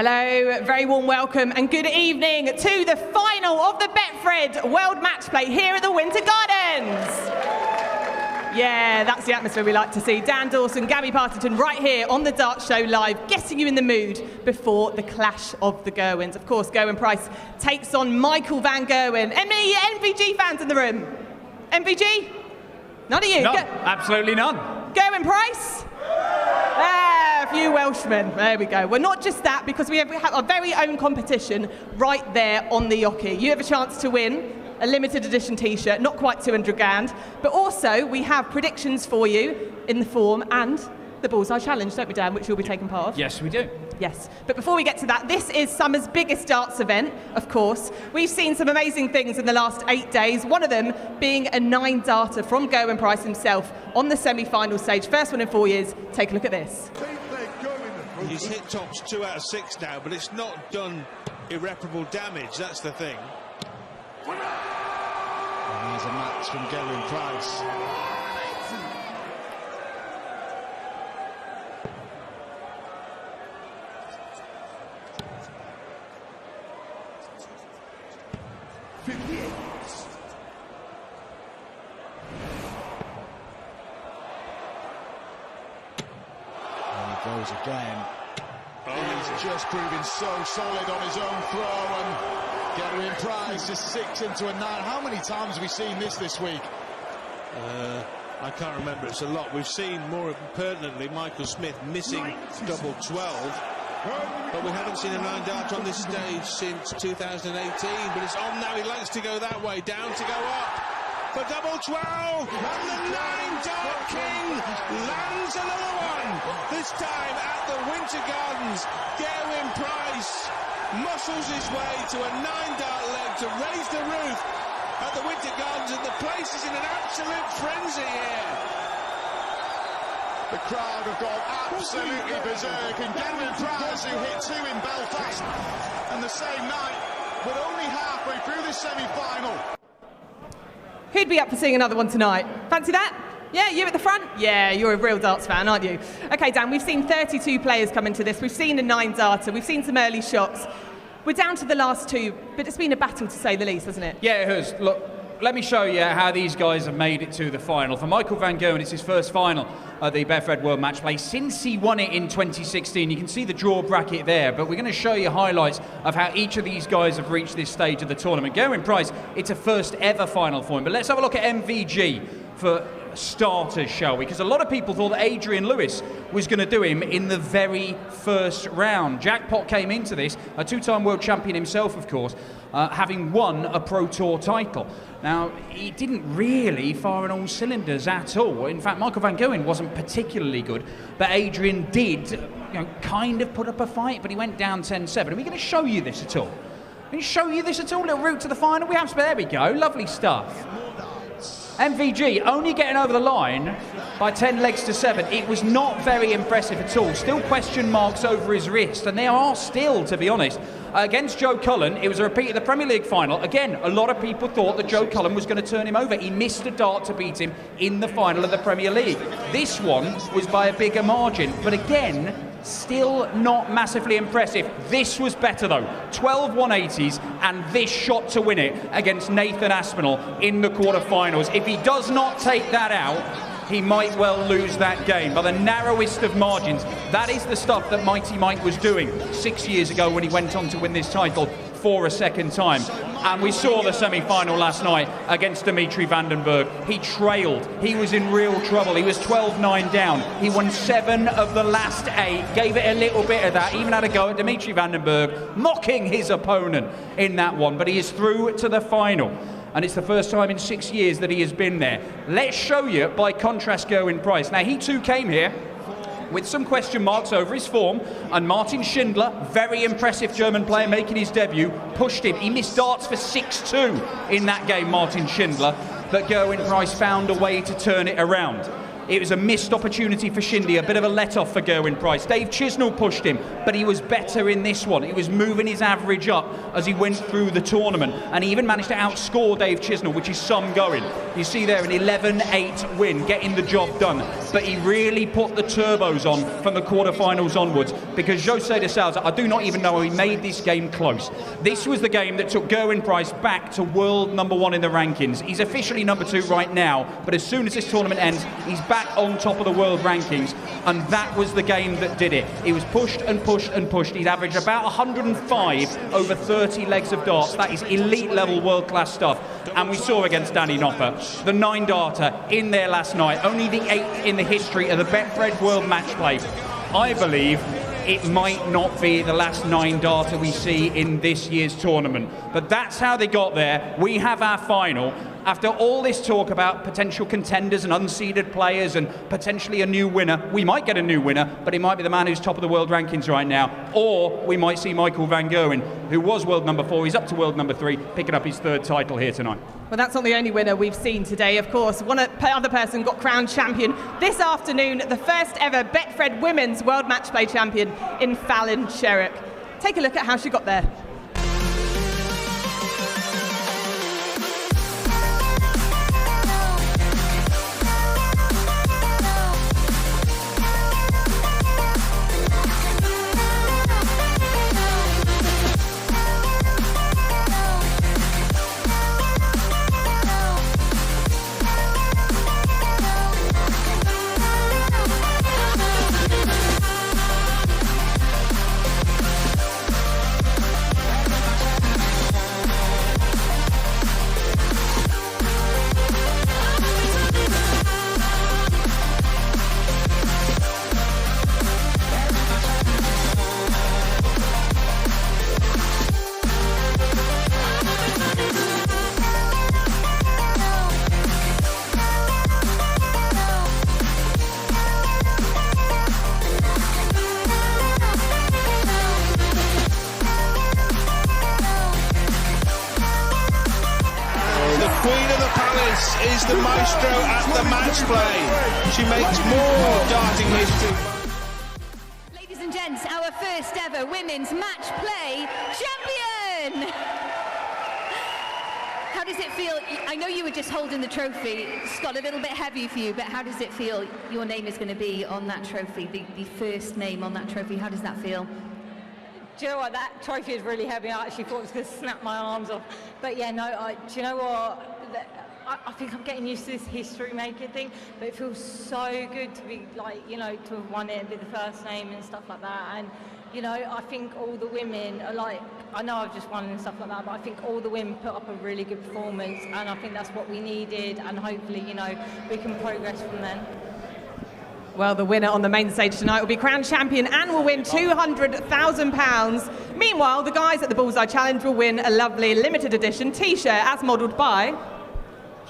Hello, very warm welcome and good evening to the final of the Betfred World Matchplay here at the Winter Gardens. Yeah, that's the atmosphere we like to see. Dan Dawson, Gabby Partington right here on the Dart Show Live, getting you in the mood before the clash of the Gerwins. Of course, Gerwin Price takes on Michael van Gerwen. Any MVG fans in the room? MVG? None of you? No, absolutely none. Gerwin Price? A few Welshmen. There we go. Well, not just that, because we have our very own competition right there on the Yoki. You have a chance to win a limited edition t-shirt, not quite 200 grand, but also we have predictions for you in the form and the Bullseye Challenge, don't we, Dan, which you'll be taking part of? Yes, we do. Yes, but before we get to that, this is summer's biggest darts event, of course. We've seen some amazing things in the last 8 days, one of them being a 9-darter from Gerwin Price himself on the semi-final stage. First one in 4 years. Take a look at this. He's hit tops 2 out of 6 now, but it's not done irreparable damage, that's the thing. And there's a match from Gerwin Price. Goes again. He's just proving so solid on his own throw, and Gerwin Price is 6 into a 9. How many times have we seen this week? I can't remember, it's a lot. We've seen, more pertinently, Michael Smith missing double 12, but we haven't seen a 9-dart on this stage since 2018, but it's on now. He likes to go that way, down to go up for double 12, and the 9-dart king lands another one, this time at the Winter Gardens. Gerwin Price muscles his way to a 9-dart leg to raise the roof at the Winter Gardens, and the place is in an absolute frenzy here. The crowd have gone absolutely berserk, and Gerwin Price, who hit 2 in Belfast and the same night, but only halfway through the semi-final. Who'd be up for seeing another one tonight? Fancy that? Yeah, you at the front? Yeah, you're a real darts fan, aren't you? OK, Dan, we've seen 32 players come into this. We've seen a 9-darter. We've seen some early shots. We're down to the last 2, but it's been a battle to say the least, hasn't it? Yeah, it has. Look, let me show you how these guys have made it to the final. For Michael van Gerwen, it's his first final at the Betfred World Matchplay since he won it in 2016. You can see the draw bracket there, but we're going to show you highlights of how each of these guys have reached this stage of the tournament. Gerwin Price, it's a first ever final for him, but let's have a look at MVG for starters, shall we? Because a lot of people thought that Adrian Lewis was going to do him in the very first round. Jackpot came into this, a 2-time world champion himself, of course, having won a Pro Tour title. Now, he didn't really fire on all cylinders at all. In fact, Michael van Gerwen wasn't particularly good, but Adrian did, kind of put up a fight, but he went down 10-7. Are we going to show you this at all? Can we show you this at all? Little route to the final? We have, there we go, lovely stuff. MVG only getting over the line by 10 legs to 7. It was not very impressive at all. Still question marks over his wrist, and there are still, to be honest. Against Joe Cullen, it was a repeat of the Premier League final. Again, a lot of people thought that Joe Cullen was going to turn him over. He missed a dart to beat him in the final of the Premier League. This one was by a bigger margin, but again, still not massively impressive. This was better though. 12 180s and this shot to win it against Nathan Aspinall in the quarterfinals. If he does not take that out, he might well lose that game by the narrowest of margins. That is the stuff that Mighty Mike was doing 6 years ago when he went on to win this title for a second time. And we saw the semi-final last night against Dimitri van den Bergh. He trailed. He was in real trouble. He was 12-9 down. He won 7 of the last 8, gave it a little bit of that, even had a go at Dimitri van den Bergh, mocking his opponent in that one. But he is through to the final. And it's the first time in 6 years that he has been there. Let's show you, by contrast, Gerwin Price. Now, he too came here with some question marks over his form, and Martin Schindler, very impressive German player making his debut, pushed him. He missed darts for 6-2 in that game, Martin Schindler, but Gerwin Price found a way to turn it around. It was a missed opportunity for Schindler, a bit of a let-off for Gerwyn-Price. Dave Chisnell pushed him, but he was better in this one. He was moving his average up as he went through the tournament, and he even managed to outscore Dave Chisnell, which is some going. You see there an 11-8 win, getting the job done, but he really put the turbos on from the quarterfinals onwards, because Jose de Sousa, I do not even know how he made this game close. This was the game that took Gerwyn-Price back to world #1 in the rankings. He's officially #2 right now, but as soon as this tournament ends, he's back on top of the world rankings, and that was the game that did it. He was pushed and pushed and pushed. He'd averaged about 105 over 30 legs of darts. That is elite level world class stuff. And we saw against Danny Nopper, the 9-darter in there last night, only the 8th in the history of the Betfred World Matchplay. I believe it might not be the last 9-darter we see in this year's tournament. But that's how they got there. We have our final. After all this talk about potential contenders and unseeded players and potentially a new winner, we might get a new winner, but it might be the man who's top of the world rankings right now. Or we might see Michael van Gerwen, who was world #4, he's up to world #3, picking up his 3rd title here tonight. Well, that's not the only winner we've seen today, of course. One other person got crowned champion this afternoon, the first ever Betfred Women's World Matchplay champion in Fallon Sherrock. Take a look at how she got there. Queen of the Palace is the maestro at the match play. She makes more darting history. Ladies and gents, our first ever women's match play champion! How does it feel? I know you were just holding the trophy. It's got a little bit heavy for you, but how does it feel? Your name is going to be on that trophy, the first name on that trophy. How does that feel? Do you know what, that trophy is really heavy. I actually thought it was going to snap my arms off. But yeah, no, do you know what? I think I'm getting used to this history making thing, but it feels so good to be like, you know, to have won it and be the first name and stuff like that. And, you know, I think all the women are like, I know I've just won and stuff like that, but I think all the women put up a really good performance, and I think that's what we needed, and hopefully, you know, we can progress from then. Well, the winner on the main stage tonight will be crowned champion and will win £200,000. Meanwhile, the guys at the Bullseye Challenge will win a lovely limited edition T-shirt as modelled by...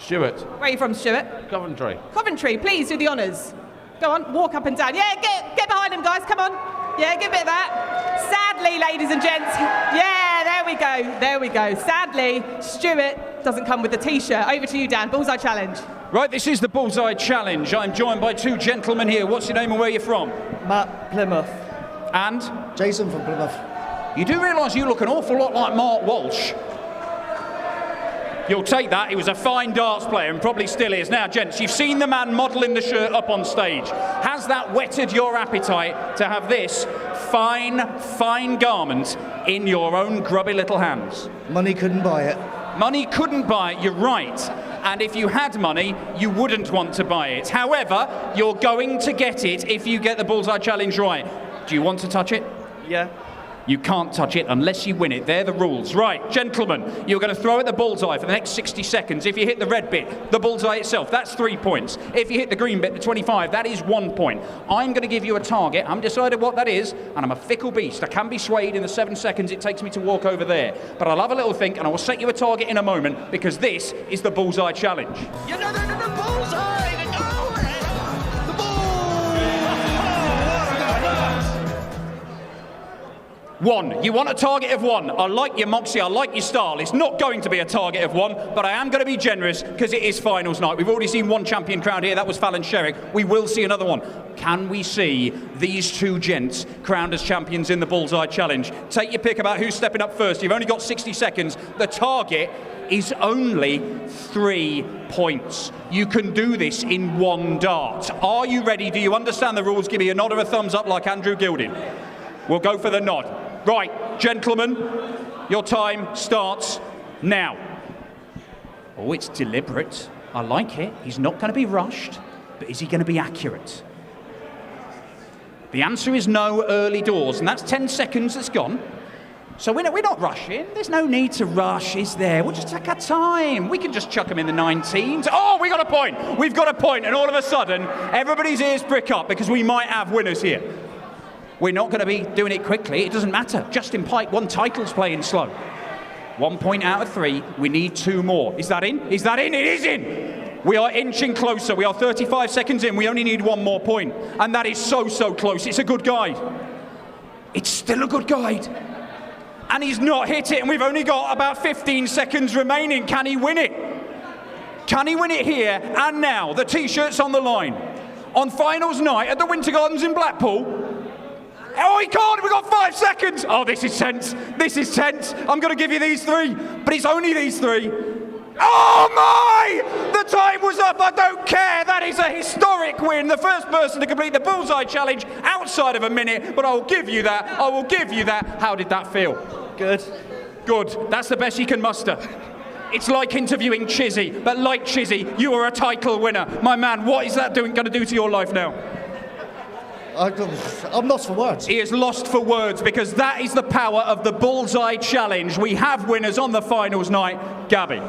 Stuart. Where are you from, Stuart? Coventry. Coventry, please do the honours. Go on, walk up and down. Yeah, get behind him, guys, come on. Yeah, give a bit of that. Sadly, ladies and gents, yeah, there we go. Sadly, Stuart doesn't come with the T-shirt. Over to you, Dan, Bullseye Challenge. Right, this is the Bullseye Challenge. I'm joined by two gentlemen here. What's your name and where you're from? Matt, Plymouth. And? Jason from Plymouth. You do realise you look an awful lot like Mark Walsh. You'll take that. He was a fine darts player and probably still is. Now, gents, you've seen the man modelling the shirt up on stage. Has that whetted your appetite to have this fine garment in your own grubby little hands? Money couldn't buy it. Money couldn't buy it, you're right. And if you had money, you wouldn't want to buy it. However, you're going to get it if you get the Bullseye Challenge right. Do you want to touch it? Yeah. You can't touch it unless you win it. They're the rules. Right, gentlemen, you're going to throw at the bullseye for the next 60 seconds. If you hit the red bit, the bullseye itself, that's 3 points. If you hit the green bit, the 25, that is 1 point. I'm going to give you a target. I'm decided what that is, and I'm a fickle beast. I can be swayed in the 7 seconds it takes me to walk over there. But I'll have a little think, and I will set you a target in a moment, because this is the Bullseye Challenge. You know, the bullseye! 1. You want a target of 1. I like your moxie, I like your style. It's not going to be a target of 1, but I am going to be generous because it is finals night. We've already seen one champion crowned here, that was Fallon Sherrick. We will see another one. Can we see these two gents crowned as champions in the Bullseye Challenge? Take your pick about who's stepping up first. You've only got 60 seconds. The target is only 3 points. You can do this in 1 dart. Are you ready? Do you understand the rules? Give me a nod or a thumbs up like Andrew Gilding. We'll go for the nod. Right, gentlemen, your time starts now. Oh, it's deliberate. I like it. He's not going to be rushed, but is he going to be accurate? The answer is no early doors, and that's 10 seconds that's gone. So we're not rushing. There's no need to rush, is there? We'll just take our time. We can just chuck them in the 19s. Oh, we got a point. We've got a point, and all of a sudden, everybody's ears prick up because we might have winners here. We're not going to be doing it quickly. It doesn't matter. Justin Pike won titles playing slow. 1 point out of 3. We need 2 more. Is that in? Is that in? It is in! We are inching closer. We are 35 seconds in. We only need 1 more point. And that is so close. It's a good guide. It's still a good guide. And he's not hit it, and we've only got about 15 seconds remaining. Can he win it? Can he win it here and now? The T-shirt's on the line. On finals night at the Winter Gardens in Blackpool. Oh, he can't. We've got 5 seconds. Oh, this is tense. This is tense. I'm going to give you these 3, but it's only these 3. Oh, my! The time was up. I don't care. That is a historic win. The first person to complete the Bullseye Challenge outside of a minute, but I will give you that. I will give you that. How did that feel? Good. Good. That's the best you can muster. It's like interviewing Chizzy, but like Chizzy, you are a title winner. My man, what is that going to do to your life now? I'm lost for words. He is lost for words because that is the power of the Bullseye Challenge. We have winners on the finals night. Gabby.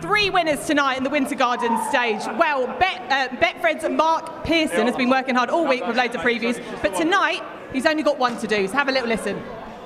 3 winners tonight in the Winter Gardens stage. Well, Betfred's Mark Pearson has been working hard all week with loads of previews, but tonight he's only got 1 to do, so have a little listen.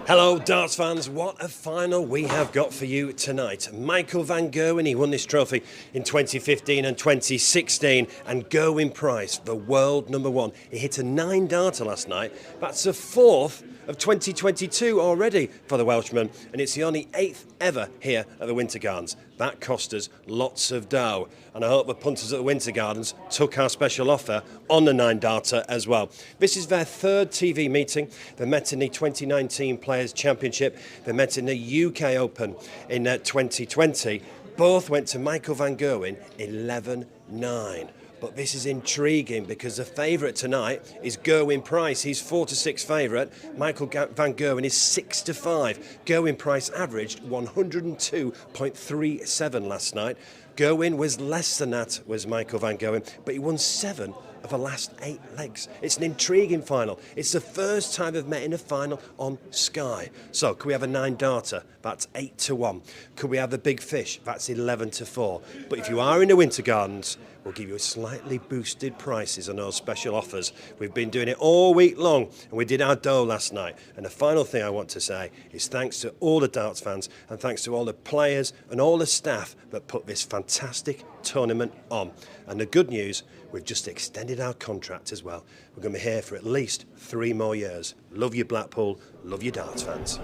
Hello darts fans, what a final we have got for you tonight. Michael van Gerwen, he won this trophy in 2015 and 2016, and Gerwyn Price, the world number 1. He hit a 9-darter last night. That's the 4th of 2022 already for the Welshman, and it's the only 8th ever here at the Winter Gardens. That cost us lots of dough, and I hope the punters at the Winter Gardens took our special offer on the 9-darter as well. This is their 3rd TV meeting. They met in the 2019 Players' Championship. They met in the UK Open in 2020. Both went to Michael van Gerwen 11-9. But this is intriguing because the favourite tonight is Gerwyn Price. He's 4-6 favourite. Michael van Gerwen is 6-5. Gerwyn Price averaged 102.37 last night. Gerwyn was less than that, was Michael van Gerwen, but he won 7 of the last 8 legs. It's an intriguing final. It's the first time they've met in a final on Sky. So, could we have a 9-darter? That's 8-1. Could we have the big fish? That's 11-4. But if you are in the Winter Gardens, we'll give you slightly boosted prices on those special offers. We've been doing it all week long, and we did our dough last night. And the final thing I want to say is thanks to all the darts fans, and thanks to all the players and all the staff that put this fantastic tournament on. And the good news, we've just extended our contract as well. We're going to be here for at least 3 more years. Love you, Blackpool. Love you, darts fans.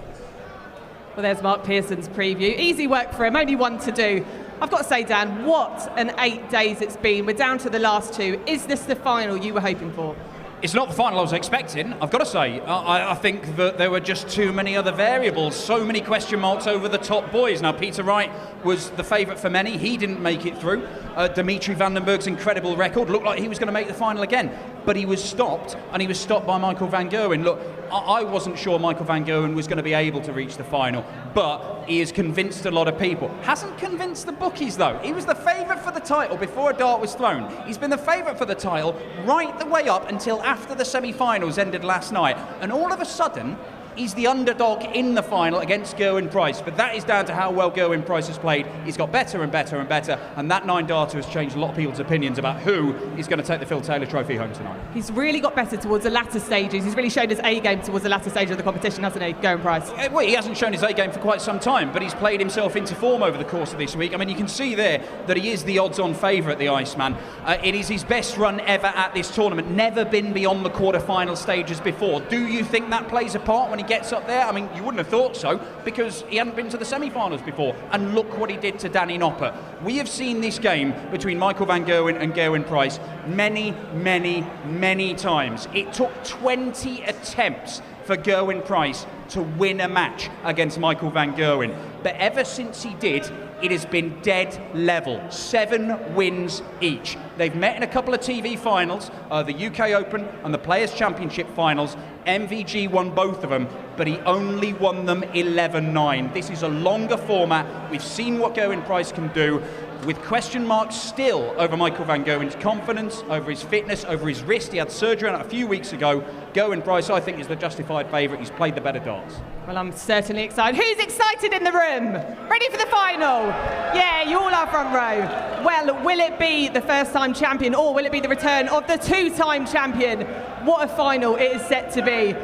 Well, there's Mark Pearson's preview. Easy work for him, only 1 to do. I've got to say, Dan, what an 8 days it's been. We're down to the last 2. Is this the final you were hoping for? It's not the final I was expecting, I've got to say. I think that there were just too many other variables, so many question marks over the top boys. Now, Peter Wright was the favourite for many. He didn't make it through. Dimitri Vandenberg's incredible record looked like he was going to make the final again, but he was stopped, and he was stopped by Michael van Gerwen. Look, I wasn't sure Michael van Gerwen was going to be able to reach the final, but he has convinced a lot of people. Hasn't convinced the bookies, though. He was the favourite for the title before a dart was thrown. He's been the favourite for the title right the way up until after the semi-finals ended last night, and all of a sudden he's the underdog in the final against Gerwyn Price, but that is down to how well Gerwyn Price has played. He's got better and better and better, and that 9-darter has changed a lot of people's opinions about who is going to take the Phil Taylor Trophy home tonight. He's really got better towards the latter stages. He's really showed his A-game towards the latter stage of the competition, hasn't he, Gerwyn Price? Well, he hasn't shown his A-game for quite some time, but he's played himself into form over the course of this week. I mean, you can see there that he is the odds-on favourite, the Iceman. It is his best run ever at this tournament, never been beyond the quarter-final stages before. Do you think that plays a part when he gets up there? I mean, you wouldn't have thought so, because he hadn't been to the semi-finals before. And look what he did to Danny Nopper. We have seen this game between Michael van Gerwen and Gerwyn Price many, many, many times. It took 20 attempts for Gerwyn Price to win a match against Michael van Gerwen. But ever since he did, it has been dead level. 7 wins each. They've met in a couple of TV finals, the UK Open and the Players' Championship finals. MVG won both of them, but he only won them 11-9. This is a longer format. We've seen what Gerwyn Price can do. With question marks still over Michael van Gerwen's confidence, over his fitness, over his wrist. He had surgery on it a few weeks ago. Gerwyn Price, I think, is the justified favourite. He's played the better darts. Well, I'm certainly excited. Who's excited in the room? Ready for the final? Yeah, you all are front row. Well, will it be the first-time champion, or will it be the return of the 2-time champion? What a final it is set to be.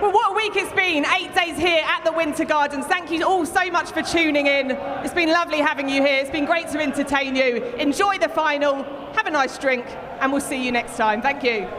Well, what a week it's been. 8 days here at the Winter Gardens. Thank you all so much for tuning in. It's been lovely having you here. It's been great to entertain you. Enjoy the final, have a nice drink, and we'll see you next time. Thank you.